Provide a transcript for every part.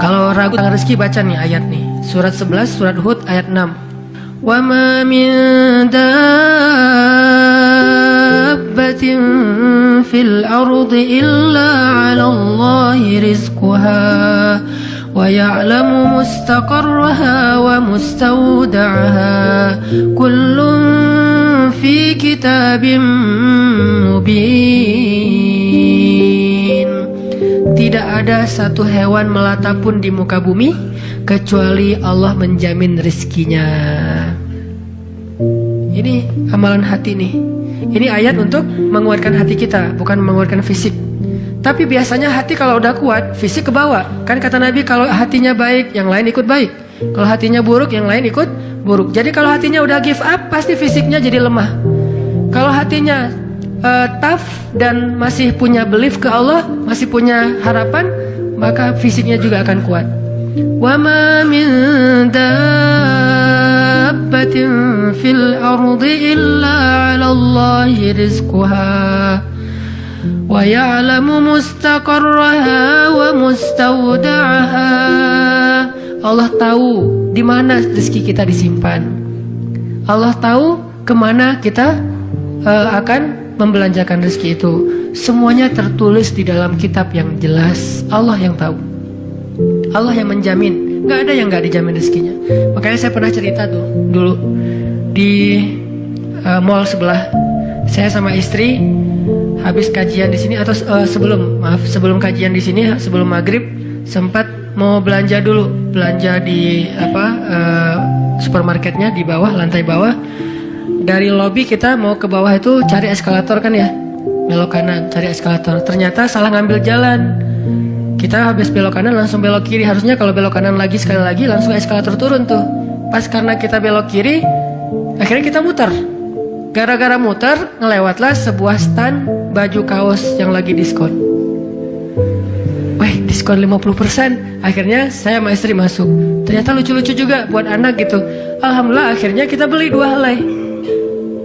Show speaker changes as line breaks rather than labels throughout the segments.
Kalau ragu tentang rezeki baca nih ayat nih. Surat 11, surat Hud ayat 6. Wa ma min dabbatin fil ardi illa 'ala Allahi rizquha wa ya'lamu mustaqarraha wa mustawda'aha kullun fi kitabim mubin. Tidak ada satu hewan melata pun di muka bumi kecuali Allah menjamin rezekinya. Ini amalan hati nih. Ini ayat untuk menguatkan hati kita, bukan menguatkan fisik. Tapi biasanya hati kalau udah kuat, fisik ke bawah. Kan kata Nabi, kalau hatinya baik, yang lain ikut baik. Kalau hatinya buruk, yang lain ikut buruk. Jadi kalau hatinya udah give up, pasti fisiknya jadi lemah. Kalau hatinya tough dan masih punya belief ke Allah, masih punya harapan, maka fisiknya juga akan kuat. Wa ma min dabbatin fil ardi illa 'ala Allahi rizquha wa ya'lamu mustaqarraha wa mustawda'aha. Allah tahu di mana rezeki kita disimpan. Allah tahu kemana kita akan membelanjakan rezeki itu. Semuanya tertulis di dalam kitab yang jelas. Allah yang tahu. Allah yang menjamin. Gak ada yang gak dijamin rezekinya. Makanya saya pernah cerita tuh dulu di mall sebelah. Saya sama istri habis kajian di sini atau sebelum kajian di sini, sebelum maghrib sempat mau belanja dulu, belanja di supermarketnya di bawah, lantai bawah. Dari lobi kita mau ke bawah itu cari eskalator kan ya, belok kanan cari eskalator. Ternyata salah ngambil jalan. Kita habis belok kanan langsung belok kiri. Harusnya kalau belok kanan lagi sekali lagi langsung eskalator turun tuh. Pas karena kita belok kiri, akhirnya kita muter. Gara-gara muter, ngelewatlah sebuah stand baju kaos yang lagi diskon. Wih, diskon 50%. Akhirnya saya sama istri masuk. Ternyata lucu-lucu juga buat anak gitu. Alhamdulillah akhirnya kita beli 2 helai.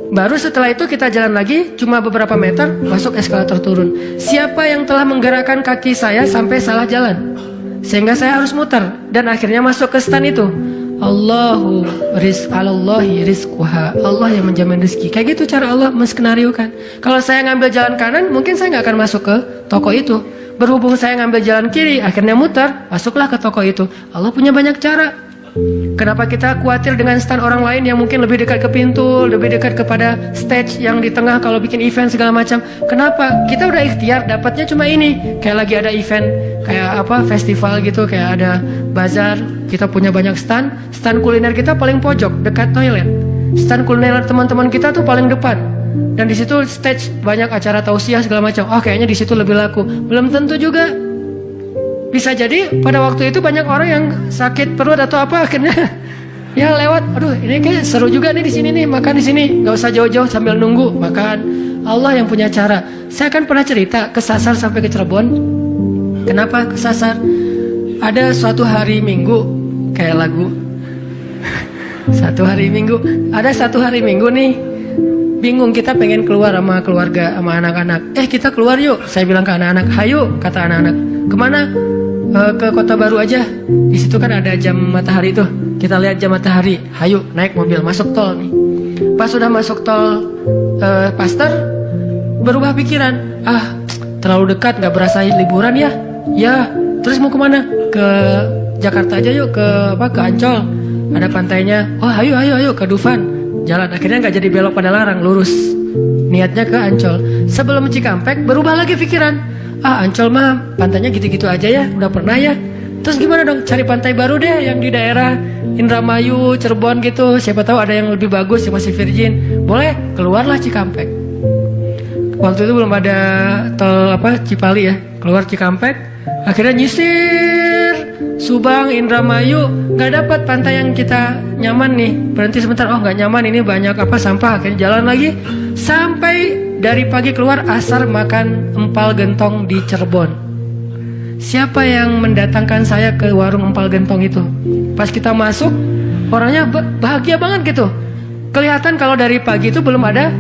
Baru setelah itu kita jalan lagi, cuma beberapa meter, masuk eskalator turun. Siapa yang telah menggerakkan kaki saya sampai salah jalan? Sehingga saya harus muter. Dan akhirnya masuk ke stand itu. Allahu rizqalallahi rizquha. Allah yang menjamin rezeki. Kayak gitu cara Allah menskenariokan. Kalau saya ngambil jalan kanan, mungkin saya nggak akan masuk ke toko itu. Berhubung saya ngambil jalan kiri, akhirnya muter, masuklah ke toko itu. Allah punya banyak cara. Kenapa kita khawatir dengan stand orang lain yang mungkin lebih dekat ke pintu, lebih dekat kepada stage yang di tengah kalau bikin event segala macam? Kenapa? Kita udah ikhtiar, dapatnya cuma ini. Kayak lagi ada event, kayak festival gitu, kayak ada bazar. Kita punya banyak stand kuliner kita paling pojok, dekat toilet. Stand kuliner teman-teman kita tuh paling depan. Dan di situ stage banyak acara tausiah segala macam. Oh, kayaknya di situ lebih laku. Belum tentu juga. Bisa jadi pada waktu itu banyak orang yang sakit perut atau apa, akhirnya ya lewat. Aduh, ini kayak seru juga nih di sini nih, makan di sini. Gak usah jauh-jauh sambil nunggu makan. Allah yang punya cara. Saya kan pernah cerita kesasar sampai ke Cirebon. Kenapa kesasar? Ada suatu hari Minggu, kayak lagu. Satu hari Minggu. Ada satu hari Minggu nih. Bingung, kita pengen keluar sama keluarga, sama anak-anak. Kita keluar yuk. Saya bilang ke anak-anak, hayo, kata anak-anak. Kemana? Ke Kota Baru aja. Di situ kan ada jam matahari tuh. Kita lihat jam matahari. Hayo, naik mobil, masuk tol nih. Pas sudah masuk tol Pasteur, berubah pikiran. Terlalu dekat, nggak berasa liburan ya? Ya, terus mau kemana? Ke Jakarta aja yuk, ke Ancol. Ada pantainya. Oh, ayo ke Dufan. Jalan, akhirnya nggak jadi belok pada larang, lurus. Niatnya ke Ancol. Sebelum Cikampek, berubah lagi pikiran. Ancol mah pantainya gitu-gitu aja ya, udah pernah ya. Terus gimana dong, cari pantai baru deh yang di daerah Indramayu, Cirebon gitu. Siapa tahu ada yang lebih bagus, yang masih virgin. Boleh, keluarlah Cikampek. Waktu itu belum ada tol Cipali ya. Keluar Cikampek, akhirnya nyisir Subang, Indramayu, nggak dapat pantai yang kita nyaman nih. Berhenti sebentar, oh nggak nyaman, ini banyak sampah. Akhirnya jalan lagi sampai dari pagi keluar, asar makan empal gentong di Cirebon. Siapa yang mendatangkan saya ke warung empal gentong itu? Pas kita masuk, orangnya bahagia banget gitu. Kelihatan kalau dari pagi itu belum ada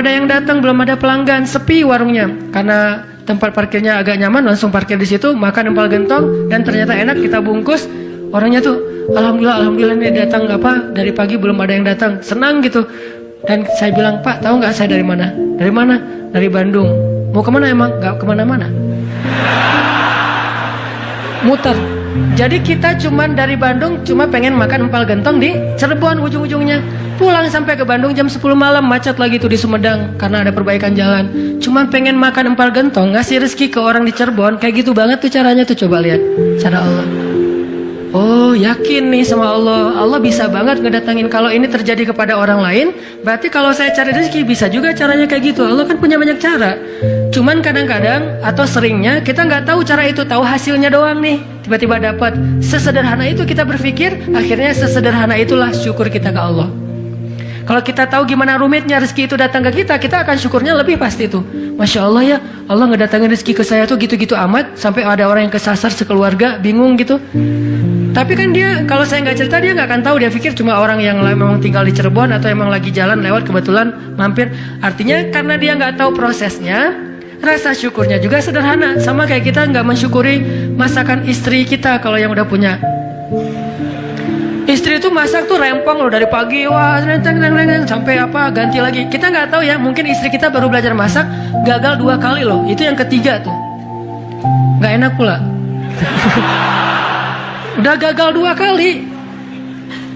yang datang, belum ada pelanggan, sepi warungnya. Karena tempat parkirnya agak nyaman, langsung parkir di situ, makan empal gentong dan ternyata enak, kita bungkus. Orangnya tuh alhamdulillah nih datang dari pagi belum ada yang datang, senang gitu. Dan saya bilang, Pak tahu nggak saya dari mana? Dari mana? Dari Bandung. Mau kemana emang? Nggak kemana-mana. Muter. Jadi kita cuman dari Bandung cuma pengen makan empal gentong di Cirebon ujung-ujungnya. Pulang sampai ke Bandung jam 10 malam, macet lagi tuh di Sumedang karena ada perbaikan jalan. Cuman pengen makan empal gentong, ngasih rezeki ke orang di Cirebon. Kayak gitu banget tuh caranya tuh, coba lihat cara Allah. Oh yakin nih sama Allah, Allah bisa banget ngedatangin. Kalau ini terjadi kepada orang lain, berarti kalau saya cari rezeki bisa juga caranya kayak gitu. Allah kan punya banyak cara. Cuman kadang-kadang atau seringnya kita nggak tahu cara itu, tahu hasilnya doang nih. Tiba-tiba dapat. Sesederhana itu kita berpikir, akhirnya sesederhana itulah syukur kita ke Allah. Kalau kita tahu gimana rumitnya rezeki itu datang ke kita, kita akan syukurnya lebih pasti tuh. Masya Allah ya, Allah ngedatangin rezeki ke saya tuh gitu-gitu amat, sampai ada orang yang kesasar sekeluarga, bingung gitu. Tapi kan dia, kalau saya nggak cerita dia nggak akan tahu. Dia pikir cuma orang yang memang tinggal di Cirebon atau emang lagi jalan lewat kebetulan mampir. Artinya karena dia nggak tahu prosesnya, rasa syukurnya juga sederhana. Sama kayak kita nggak mensyukuri masakan istri kita kalau yang udah punya. Istri itu masak tuh rempong loh dari pagi, wah sampai ganti lagi. Kita nggak tahu ya, mungkin istri kita baru belajar masak, gagal 2 kali loh. Itu yang ketiga tuh, nggak enak pula. Udah gagal 2 kali.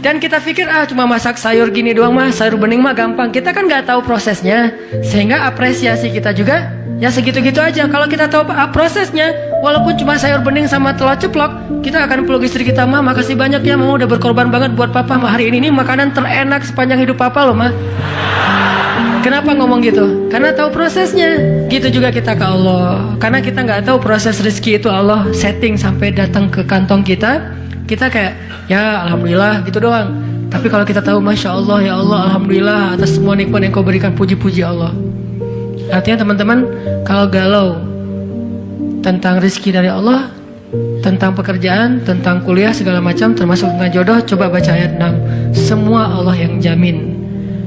Dan kita pikir cuma masak sayur gini doang mah, sayur bening mah gampang. Kita kan nggak tahu prosesnya, sehingga apresiasi kita juga ya segitu-gitu aja. Kalau kita tahu prosesnya, walaupun cuma sayur bening sama telur ceplok, kita akan peluk istri kita, mah makasih banyak ya, mama udah berkorban banget buat papa, mah hari ini makanan terenak sepanjang hidup papa loh mah. Kenapa ngomong gitu? Karena tahu prosesnya. Gitu juga kita ke Allah. Karena kita nggak tahu proses rezeki itu Allah setting sampai datang ke kantong kita. Kita kayak ya alhamdulillah gitu doang. Tapi kalau kita tahu masya Allah ya Allah alhamdulillah atas semua nikmat yang kau berikan, puji-puji Allah. Artinya teman-teman, kalau galau tentang rezeki dari Allah, tentang pekerjaan, tentang kuliah segala macam, termasuk tentang jodoh, coba baca ayat 6. Semua Allah yang jamin.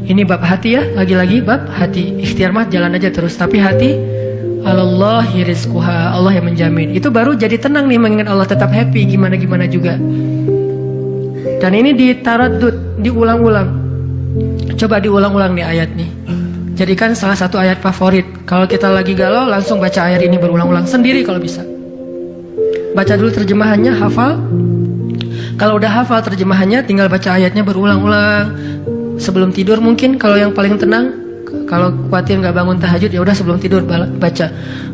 Ini bab hati ya, lagi-lagi bab hati. Ikhtiar mah jalan aja terus, tapi hati Allahi rizquha, Allah yang menjamin. Itu baru jadi tenang nih, mengingat Allah, tetap happy gimana-gimana juga. Dan ini ditaraddud, diulang-ulang. Coba diulang-ulang nih ayat nih. Jadikan salah satu ayat favorit. Kalau kita lagi galau, langsung baca ayat ini berulang-ulang sendiri kalau bisa. Baca dulu terjemahannya, hafal. Kalau udah hafal terjemahannya, tinggal baca ayatnya berulang-ulang. Sebelum tidur mungkin, kalau yang paling tenang. Kalau khawatir nggak bangun tahajud, ya udah sebelum tidur baca.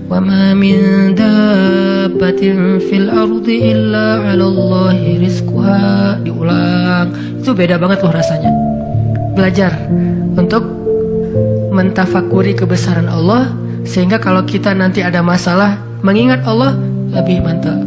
Wa ma min dabbatin fil ardi illa 'alallahi rizquha. Diulang. Itu beda banget loh rasanya. Belajar untuk mentafakuri kebesaran Allah, sehingga kalau kita nanti ada masalah, mengingat Allah lebih mantap.